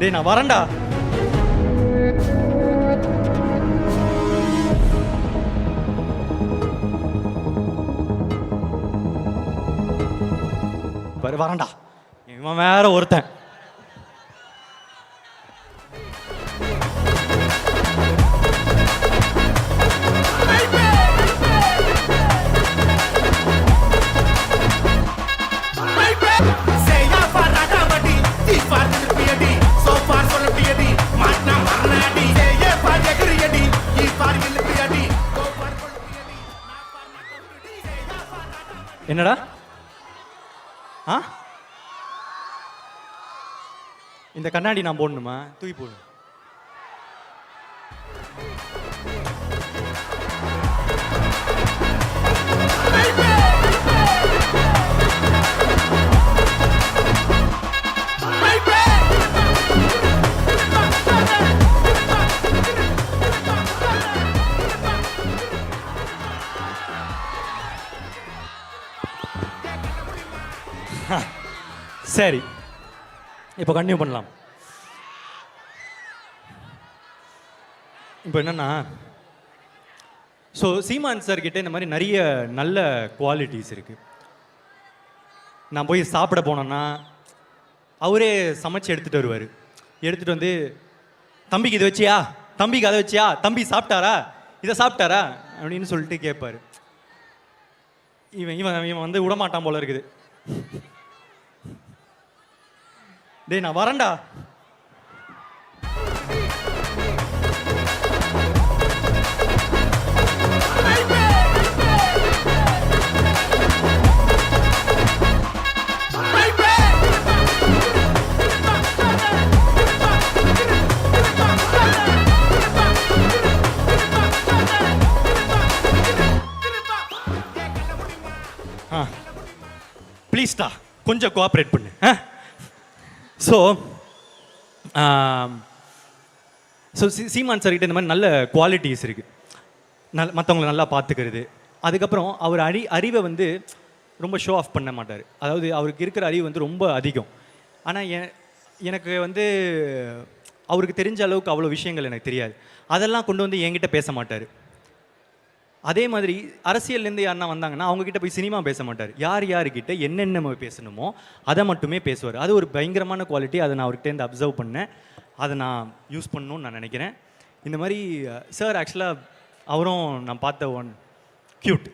டேய் நான் வரேன்டா. வரேன்டா. இவன் வேற ஒருத்தன். என்னடா? ஆ, இந்த கண்ணாடி நான் போடணுமா? தூக்கி போடு. சரி, இப்போ கண்டினியூ பண்ணலாம். இப்போ என்னன்னா, ஸோ சீமான் சார் கிட்ட இந்த மாதிரி நிறைய நல்ல குவாலிட்டிஸ் இருக்கு. நான் போய் சாப்பிட போனேன்னா அவரே சமைச்சு எடுத்துகிட்டு வருவார். எடுத்துகிட்டு வந்து, தம்பிக்கு இதை வச்சியா, தம்பிக்கு அதை வச்சியா, தம்பி சாப்பிட்டாரா, இதை சாப்பிட்டாரா அப்படின்னு சொல்லிட்டு கேட்பார். இவன் இவன் இவன் வந்து விடமாட்டான் போல இருக்குது. டேய் நான் வரேன்டா. ப்ளீஸ்டா கொஞ்சம் கோஆப்ரேட் பண்ணு. ஸோ சீமான் சார்கிட்ட இந்த மாதிரி நல்ல குவாலிட்டிஸ் இருக்குது. மற்றவங்களை நல்லா பார்த்துக்கிறது. அதுக்கப்புறம் அவர் அறிவை வந்து ரொம்ப ஷோ ஆஃப் பண்ண மாட்டார். அதாவது அவருக்கு இருக்கிற அறிவு வந்து ரொம்ப அதிகம். ஆனால் எனக்கு வந்து அவருக்கு தெரிஞ்ச அளவுக்கு அவ்வளோ விஷயங்கள் எனக்கு தெரியாது. அதெல்லாம் கொண்டு வந்து என்கிட்ட பேச மாட்டார். அதே மாதிரி அரசியல்லேருந்து யாருன்னா வந்தாங்கன்னா அவங்கக்கிட்ட போய் சினிமா பேச மாட்டார். யார்கிட்ட என்னென்ன பேசணுமோ அதை மட்டுமே பேசுவார். அது ஒரு பயங்கரமான குவாலிட்டி. அதை நான் அவர்கிட்டேருந்து அப்சர்வ் பண்ணேன். அதை நான் யூஸ் பண்ணணும்னு நான் நினைக்கிறேன். இந்த மாதிரி சார் ஆக்சுவலாக அவரும் நான் பார்த்த ஒன் க்யூட்.